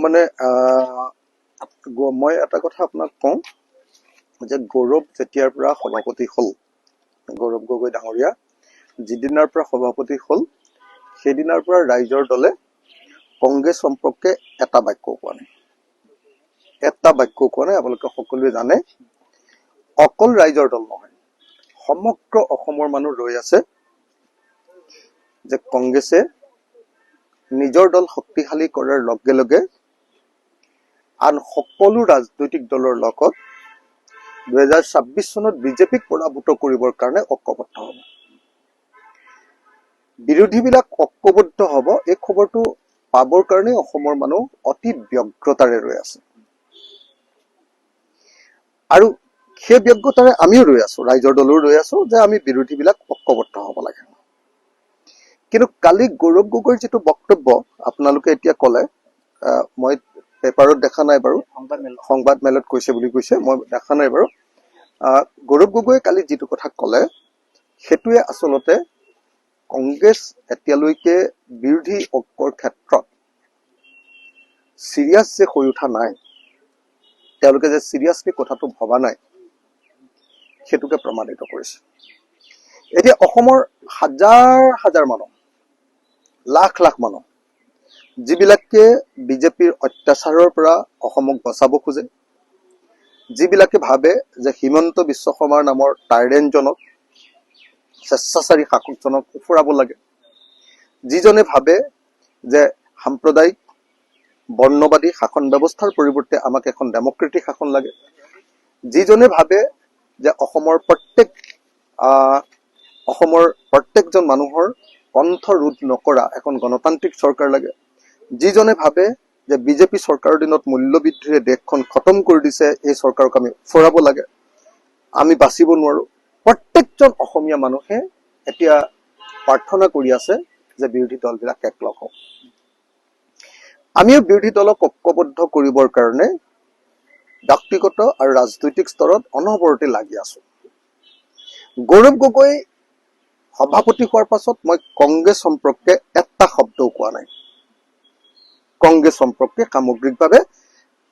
মানে মই এটা কথা আপোনাক কওঁ যে গৌৰৱ যেতিয়াৰ পৰা সভাপতি হ'ল, গৌৰৱ গগৈ ডাঙৰীয়া যিদিনাৰ পৰা সভাপতি হ'ল সেইদিনাৰ পৰা ৰাইজৰ দলে কংগ্ৰেছ সম্পৰ্কে এটা বাক্য কোৱা নাই, আপোনালোকে সকলোৱে জানে। অকল ৰাইজৰ দল নহয়, সমগ্ৰ অসমৰ মানুহ ৰৈ আছে যে কংগ্ৰেছে নিজৰ দল শক্তিশালী কৰাৰ লগে লগে আন সকলো ৰাজনৈতিক দলৰ লগত 2026 চনত বিজেপিক পৰাভূত কৰিবৰ কাৰণে ঐক্যবদ্ধ হ'ব। বিৰোধীবিলাক ঐক্যবদ্ধ হ'ব, এই খবৰটো পাবৰ কাৰণে অসমৰ মানুহ অতি ব্যগ্ৰতাৰে ৰৈ আছে আৰু সেই ব্যগ্ৰতাৰে আমিও ৰৈ আছো, ৰাইজৰ দলো ৰৈ আছো যে আমি বিৰোধীবিলাক ঐক্যবদ্ধ হ'ব লাগে। কিন্তু কালি গৌৰৱ গগৈৰ যিটো বক্তব্য আপোনালোকে এতিয়া ক'লে, মই পেপাৰত দেখা নাই বাৰু, সংবাদ মেলত কৈছে বুলি কৈছে, মই দেখা নাই বাৰু। গৌৰৱ গগৈয়ে কালি যিটো কথা ক'লে সেইটোৱে আচলতে কংগ্ৰেছ এতিয়ালৈকে বিৰোধী ঐক্যৰ ক্ষেত্ৰত চিৰিয়াছ যে হৈ উঠা নাই, তেওঁলোকে যে চিৰিয়াছলি কথাটো ভবা নাই, সেইটোকে প্ৰমাণিত কৰিছে। এতিয়া অসমৰ হাজাৰ হাজাৰ মানুহ, লাখ লাখ মানুহ যিবিলাকে বিজেপিৰ অত্যাচাৰৰ পৰা অসমক বচাব খোজে, যিবিলাকে ভাবে যে হিমন্ত বিশ্ব শৰ্মাৰ নামৰ টাইৰেণ্টজনক, স্বেচ্ছাচাৰী শাসকজনক উফৰাব লাগে, যিজনে ভাবে যে সাম্প্ৰদায়িক বৰ্ণবাদী শাসন ব্যৱস্থাৰ পৰিৱৰ্তে আমাক এখন ডেমক্ৰেটিক শাসন লাগে, যিজনে ভাবে যে অসমৰ প্ৰত্যেকজন মানুহৰ কণ্ঠ ৰোধ নকৰা এখন গণতান্ত্ৰিক চৰকাৰ লাগে, যিজনে ভাবে যে বিজেপি চৰকাৰৰ দিনত মূল্যবৃদ্ধিৰে দেশখন খতম কৰি দিছে, এই চৰকাৰক আমি উফৰাব লাগে, আমি বাচিব নোৱাৰো। প্ৰত্যেকজন অসমীয়া মানুহে এতিয়া প্ৰাৰ্থনা কৰি আছে যে বিৰোধী দলবিলাক একলগ হওক। আমিও বিৰোধী দলক ঐক্যবদ্ধ কৰিবৰ কাৰণে ব্যক্তিগত আৰু ৰাজনৈতিক স্তৰত অনবৰতে লাগি আছো। গৌৰৱ গগৈ সভাপতি হোৱাৰ পাছত মই কংগ্ৰেছ সম্পৰ্কে এটা শব্দও কোৱা নাই, কংগ্ৰেছ সম্পৰ্কে সামগ্ৰিকভাৱে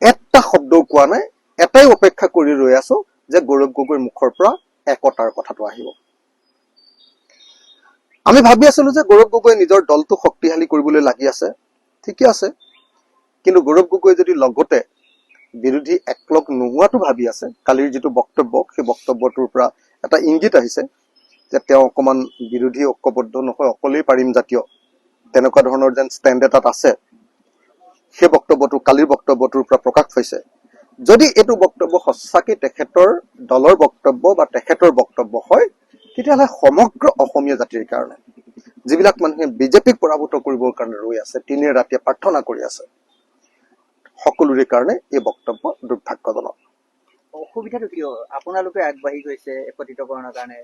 এটা শব্দও কোৱা নাই। এটাই অপেক্ষা কৰি ৰৈ আছো যে গৌৰৱ গগৈৰ মুখৰ পৰা একতাৰ কথাটো আহিব। আমি ভাবি আছিলো যে গৌৰৱ গগৈ নিজৰ দলটো শক্তিশালী কৰিবলৈ লাগি আছে, ঠিকে আছে, কিন্তু গৌৰৱ গগৈ যদি লগতে বিৰোধী একলগ নোহোৱাটো ভাবি আছে, কালিৰ যিটো বক্তব্য সেই বক্তব্যটোৰ পৰা এটা ইংগিত আহিছে যে তেওঁ অকমান বিৰোধী ঐক্যবদ্ধ নহয়, অকলেই পাৰিম জাতীয় তেনেকুৱা ধৰণৰ যেন ষ্টেণ্ড এটাত আছে, সেই বক্তব্যটো কালিৰ বক্তব্যটোৰ পৰা প্ৰকাশ পাইছে। যদি এইটো বক্তব্য সঁচাকে তেখেতৰ দলৰ বক্তব্য বা তেখেতৰ বক্তব্য হয়, তেতিয়াহ'লে সমগ্ৰ অসমীয়া জাতিৰ কাৰণে, যিবিলাক মানুহে বিজেপিক পৰাভূত কৰিবৰ কাৰণে ৰৈ আছে, দিনে ৰাতিয়ে প্ৰাৰ্থনা কৰি আছে, সকলোৰে কাৰণে এই বক্তব্য দুৰ্ভাগ্যজনক। অসুবিধাটো কিয়? আপোনালোকে আগবাঢ়ি গৈছে একত্ৰিতকৰণৰ কাৰণে,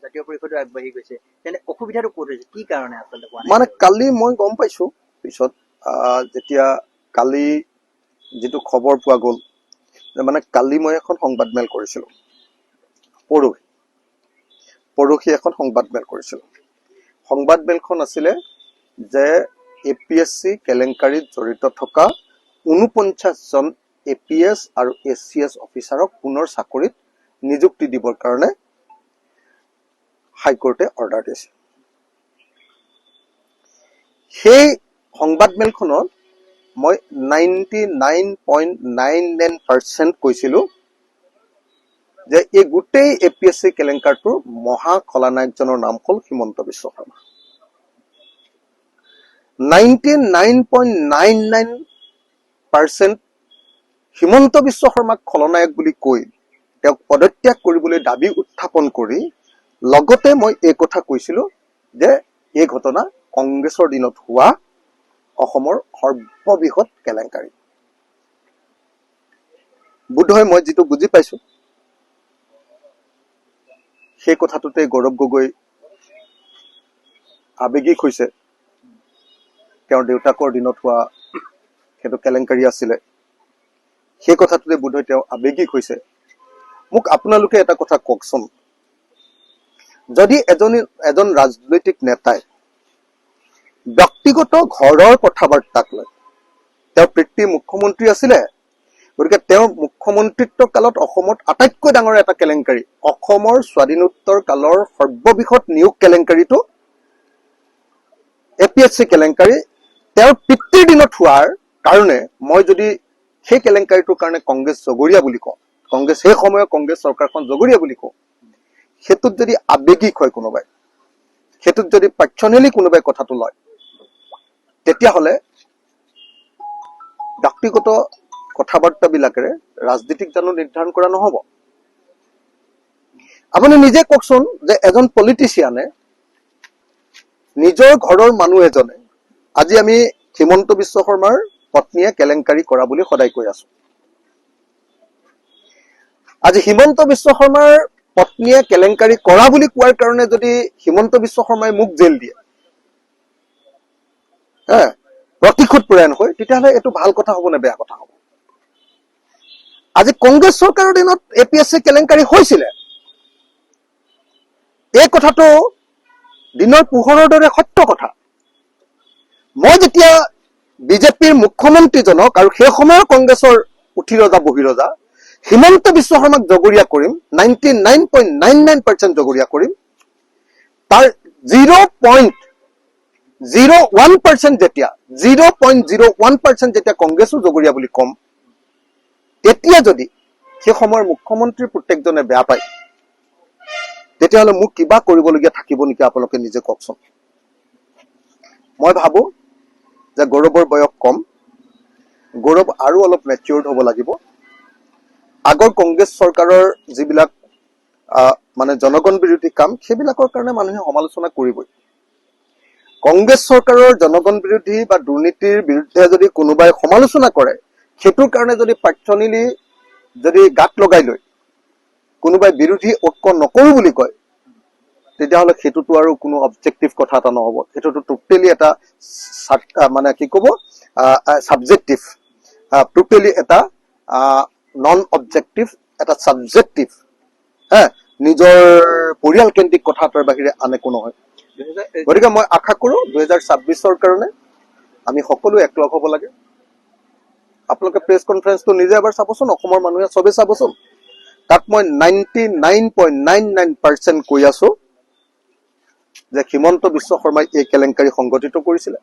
জাতীয় পৰিষদো আগবাঢ়ি গৈছে, তেন্তে অসুবিধাটো ক'ত হৈছে, কি কাৰণে আচলতে? মানে কালি মই গম পাইছো পিছত, যেতিয়া কালি যিটো খবৰ পোৱা গ'ল, মানে কালি মই এখন সংবাদমেল কৰিছিলো, পৰহি এখন সংবাদমেল কৰিছিলো। সংবাদমেলখন আছিলে যে APSC কেলেংকাৰীত জড়িত থকা 49জন APS আৰু ACS অফিচাৰক পুনৰ চাকৰিত নিযুক্তি দিবৰ কাৰণে হাইকোৰ্টে অৰ্ডাৰ দিছে। সেই সংবাদমেলখনত মই 99.99% কৈছিলো যে এই গোটেই APSC কেলেংকাৰটোৰ মহা খলনায়কজনৰ নাম হ'ল হিমন্ত বিশ্ব শৰ্মা। 99.99% হিমন্ত বিশ্ব শৰ্মাক খলনায়ক বুলি কৈ তেওঁক পদত্যাগ কৰিবলৈ দাবী উত্থাপন কৰি লগতে মই এই কথা কৈছিলো যে এই ঘটনা কংগ্ৰেছৰ দিনত হোৱা অসমৰ সৰ্ববৃহৎ কেলেংকাৰী। বোধহয় মই যিটো বুজি পাইছো সেই কথাটোতে গৌৰৱ গগৈ আবেগিক হৈছে, তেওঁৰ দেউতাকৰ দিনত হোৱা সেইটো কেলেংকাৰী আছিলে, সেই কথাটোতে বোধহয় তেওঁ আবেগিক হৈছে। মোক আপোনালোকে এটা কথা কওকচোন, যদি এজন ৰাজনৈতিক নেতাই ব্যক্তিগত ঘৰৰ কথাবাৰ্তাক লৈ তেওঁৰ পিতৃ মুখ্যমন্ত্ৰী আছিলে, গতিকে তেওঁৰ মুখ্যমন্ত্ৰিত্ব কালত অসমত আটাইতকৈ ডাঙৰ এটা কেলেংকাৰী, অসমৰ স্বাধীনোত্তৰ কালৰ সৰ্ববৃহৎ নিয়োগ কেলেংকাৰীটো APSC কেলেংকাৰী তেওঁৰ পিতৃৰ দিনত হোৱাৰ কাৰণে মই যদি সেই কেলেংকাৰীটোৰ কাৰণে কংগ্ৰেছ জগৰীয়া বুলি কওঁ, কংগ্ৰেছ সেই সময়ৰ কংগ্ৰেছ চৰকাৰখন জগৰীয়া বুলি কওঁ, সেইটোত যদি আৱেগিক হয় কোনোবাই, সেইটোত যদি পাৰ্চনেলি কোনোবাই কথাটো লয়, তেতিয়াহ'লে ব্যক্তিগত কথা বাৰ্তাবিলাকেৰে ৰাজনীতিক জানো নিৰ্ধাৰণ কৰা নহ'ব? আপুনি নিজে কওকচোন যে এজন পলিটিচিয়ানে নিজৰ ঘৰৰ মানুহ এজনে, আজি আমি হিমন্ত বিশ্ব শৰ্মাৰ পত্নীয়ে কেলেংকাৰী কৰা বুলি সদায় কৈ আছো, আজি হিমন্ত বিশ্ব শৰ্মাৰ পত্নীয়ে কেলেংকাৰী কৰা বুলি কোৱাৰ কাৰণে যদি হিমন্ত বিশ্ব শৰ্মাই মোক জেল দিয়ে, প্ৰতিশোধ পৰায়ণ হয়, তেতিয়াহ'লে এইটো ভাল কথা হ'ব নে বেয়া কথা হ'ব? আজি কংগ্ৰেছ চৰকাৰৰ দিনত APSC কেলেংকাৰী হৈছিলে, এই কথাটো দিনৰ পোহৰৰ দৰে সত্য কথা। মই যেতিয়া বিজেপিৰ মুখ্যমন্ত্ৰীজনক আৰু সেই সময়ৰ কংগ্ৰেছৰ উঠি ৰজা বহি ৰজা হিমন্ত বিশ্ব শৰ্মাক জগৰীয়া কৰিম, 99.99% জগৰীয়া কৰিম, তাৰ 0.01% যেতিয়া 0.01% যেতিয়া কংগ্ৰেছো জগৰীয়া বুলি কম, তেতিয়া যদি সেই সময়ৰ মুখ্যমন্ত্ৰীৰ প্ৰত্যেকজনে বেয়া পায়, তেতিয়াহ'লে মোক কিবা কৰিবলগীয়া থাকিব নেকি আপোনালোকে নিজে কওকচোন। মই ভাবো যে গৌৰৱৰ বয়স কম, গৌৰৱ আৰু অলপ মেচিয়ৰ্ড হ'ব লাগিব। আগৰ কংগ্ৰেছ চৰকাৰৰ যিবিলাক মানে জনগণ বিৰোধী কাম, সেইবিলাকৰ কাৰণে মানুহে সমালোচনা কৰিবই। কংগ্ৰেছ চৰকাৰৰ জনগণ বিৰোধী বা দুৰ্নীতিৰ বিৰুদ্ধে যদি কোনোবাই সমালোচনা কৰে, সেইটোৰ কাৰণে যদি পাৰ্চনেলি যদি গাত লগাই লৈ কোনোবাই বিৰোধী ঐক্য নকৰো বুলি কয়, তেতিয়াহ'লে সেইটোতো আৰু কোনো অবজেক্টিভ কথা এটা নহ'ব, সেইটোতো টোটেলি এটা মানে কি ক'ব ছাবজেক্টিভ, টোটেলি এটা নন অবজেক্টিভ, এটা ছাবজেক্টিভ, নিজৰ পৰিয়াল কেন্দ্ৰিক কথা এটাৰ বাহিৰে আন একো নহয়। গতিকে মই আশা কৰো 2026ৰ কাৰণে আমি সকলো একলগ হ'ব লাগে। আপোনালোকে প্ৰেছ কনফাৰেন্সটো নিজে এবাৰ চাবচোন, অসমৰ মানুহে চবেই চাবচোন, তাত মই 99.99% কৈ আছো যে হিমন্ত বিশ্ব শৰ্মাই এই কেলেংকাৰী সংগঠিত কৰিছিলে।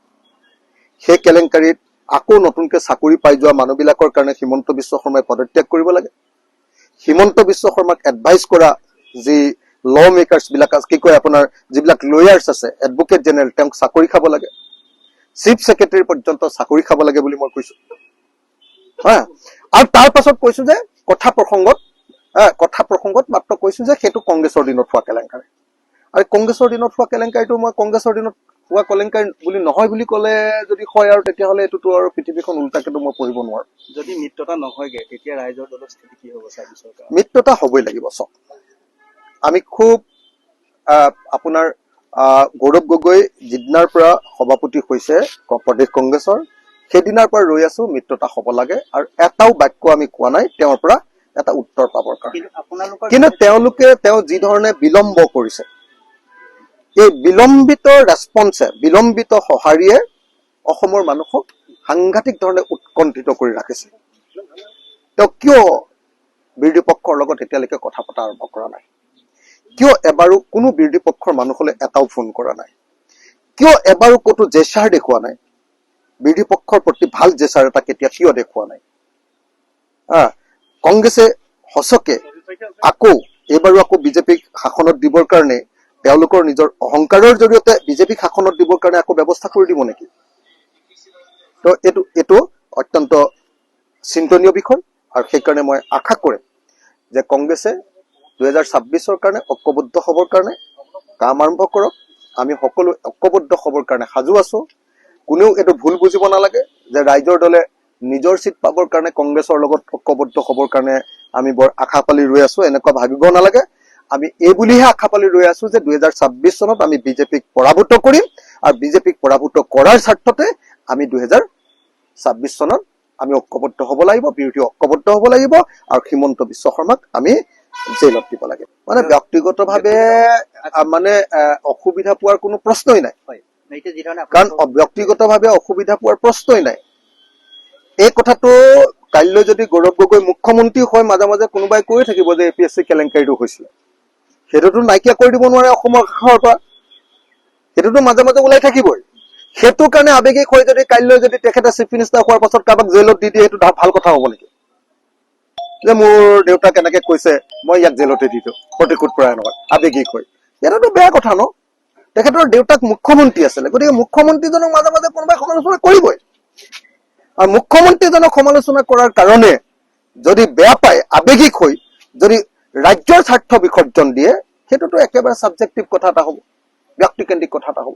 সেই কেলেংকাৰীত আকৌ নতুনকে চাকৰি পাই যোৱা মানুহবিলাকৰ কাৰণে হিমন্ত বিশ্ব শৰ্মাই পদত্যাগ কৰিব লাগে। হিমন্ত বিশ্ব শৰ্মাক এডভাইচ কৰা যি ল মেকাৰ্ছ বিলাক কি কয় আপোনাৰ যিবিলাক লয়াৰ্ছ আছে, এডভোকেট জেনেৰেল, তেওঁক চাকৰি খাব লাগে, চিফ ছেক্ৰেটাৰী পৰ্যন্ত চাকৰি খাব লাগে বুলি মই কৈছো। আৰু তাৰ পাছত কৈছো যে কথা প্ৰসংগত মাত্ৰ কৈছো যে সেইটো কংগ্ৰেছৰ দিনত হোৱা কেলেংকাৰী। আৰু কংগ্ৰেছৰ দিনত হোৱা কেলেংকাৰীটো মই কংগ্ৰেছৰ দিনত হোৱা কেলেংকাৰী বুলি নহয় বুলি ক'লে যদি হয়, আৰু তেতিয়াহ'লে এইটোতো আৰু পৃথিৱীখন উল্টাকেতো মই পঢ়িব নোৱাৰো। যদি মিত্ৰতা নহয়গে, তেতিয়া ৰাইজৰ দলৰ স্থিতি কি হ'ব? মিত্ৰতা হ'বই লাগিব। চব আমি খুব আপোনাৰ গৌৰৱ গগৈ যিদিনাৰ পৰা সভাপতি হৈছে প্ৰদেশ কংগ্ৰেছৰ, সেইদিনাৰ পৰা ৰৈ আছো মিত্ৰতা হ'ব লাগে, আৰু এটাও বাক্য আমি কোৱা নাই তেওঁৰ পৰা এটা উত্তৰ পাবৰ কাৰণে। কিন্তু তেওঁ যি ধৰণে বিলম্ব কৰিছে, এই বিলম্বিত ৰেছপন্সে, বিলম্বিত সঁহাৰিয়ে অসমৰ মানুহক সাংঘাতিক ধৰণে উৎকণ্ঠিত কৰি ৰাখিছে। তেওঁ কিয় বিৰোধী পক্ষৰ লগত এতিয়ালৈকে কথা পতা আৰম্ভ কৰা নাই? কিয় এবাৰো কোনো বিৰোধী পক্ষৰ মানুহলৈ এটাও ফোন কৰা নাই? কিয় এবাৰো ক'তো জেচাৰ দেখুওৱা নাই? বিৰোধী পক্ষৰ প্ৰতি ভাল জেচাৰ এটা কেতিয়া কিয় দেখুওৱা নাই? কংগ্ৰেছে সঁচকে এইবাৰো আকৌ বিজেপিক শাসনত দিবৰ কাৰণে তেওঁলোকৰ নিজৰ অহংকাৰৰ জৰিয়তে বিজেপিক শাসনত দিবৰ কাৰণে আকৌ ব্যৱস্থা কৰি দিব নেকি? তো এইটো অত্যন্ত চিন্তনীয় বিষয়, আৰু সেইকাৰণে মই আশা কৰিম যে কংগ্ৰেছে 2026ৰ কাৰণে ঐক্যবদ্ধ হ'বৰ কাৰণে কাম আৰম্ভ কৰক। আমি সকলো ঐক্যবদ্ধ হ'বৰ কাৰণে সাজু আছো। কোনেও এইটো ভুল বুজিব নালাগে যে ৰাইজৰ দলে নিজৰ চিট পাবৰ কাৰণে কংগ্ৰেছৰ লগত ঐক্যবদ্ধ হ'বৰ কাৰণে আমি বৰ আশা পালি ৰৈ আছো, এনেকুৱা ভাবিব নালাগে। আমি এই বুলিহে আশা পালি ৰৈ আছো যে 2026 চনত আমি বিজেপিক পৰাভূত কৰিম, আৰু বিজেপিক পৰাভূত কৰাৰ স্বাৰ্থতে আমি 2026 চনত আমি ঐক্যবদ্ধ হ'ব লাগিব, বিৰোধী ঐক্যবদ্ধ হ'ব লাগিব, আৰু হিমন্ত বিশ্ব শৰ্মাক আমি জেলত দিব লাগে। মানে ব্যক্তিগতভাৱে মানে অসুবিধা পোৱাৰ কোনো প্ৰশ্নই নাই, কাৰণ ব্যক্তিগতভাৱে অসুবিধা পোৱাৰ প্ৰশ্নই নাই। এই কথাটো কাইলৈ যদি গৌৰৱ গগৈ মুখ্যমন্ত্ৰী হয় মাজে মাজে কোনোবাই কৈয়ে থাকিব যে APSC কেলেংকাৰীটো হৈছিলে, সেইটোতো নাইকিয়া কৰি দিব নোৱাৰে অসমৰ কাষৰ পৰা, সেইটোতো মাজে মাজে ওলাই থাকিবই। সেইটো কাৰণে আৱেগিক হৈ যদি কাইলৈ যদি তেখেতে চিফ মিনিষ্টাৰ হোৱাৰ পাছত কাৰোবাক জেলত দি দিয়ে, সেইটো ভাল কথা হ'ব নেকি? যে মোৰ দেউতাক এনেকে কৈছে, মই ইয়াক জেলতে দি দিওঁ প্ৰতিশোধ পৰায়ণত, আৱেগিক হৈ, এইটোতো বেয়া কথা ন। তেখেতৰ দেউতাক মুখ্যমন্ত্ৰী আছিলে, গতিকে মুখ্যমন্ত্ৰীজনক মাজে মাজে কোনোবাই সমালোচনা কৰিবই। আৰু মুখ্যমন্ত্ৰীজনক সমালোচনা কৰাৰ কাৰণে যদি বেয়া পায়, আৱেগিক হৈ যদি ৰাজ্যৰ স্বাৰ্থ বিসৰ্জন দিয়ে, সেইটোতো একেবাৰে ছাবজেক্টিভ কথা এটা হ'ব, ব্যক্তিকেন্দ্ৰিক কথা এটা হ'ব।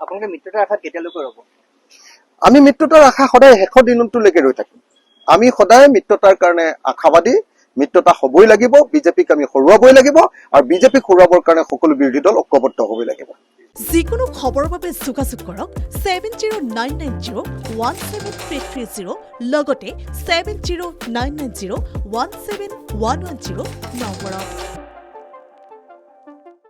আপোনালোকে মিত্ৰতাৰ আশাত কেতিয়ালৈকে ৰ'ব? আমি মিত্ৰতাৰ আশা সদায় শেষৰ দিনটোলৈকে ৰৈ থাকিম। আমি সদায় মিত্ৰতাৰ কাৰণে আশাবাদী, মিত্ৰতা হ'বই লাগিব, বিজেপিক আমি হৰুৱাবই লাগিব, আৰু বিজেপিক হৰুৱাবৰ কাৰণে সকলো বিৰোধী দল ঐক্যবদ্ধ হ'বই লাগিব। যিকোনো খবৰৰ বাবে যোগাযোগ কৰক 7099017330 লগতে 7099017110 নম্বৰত।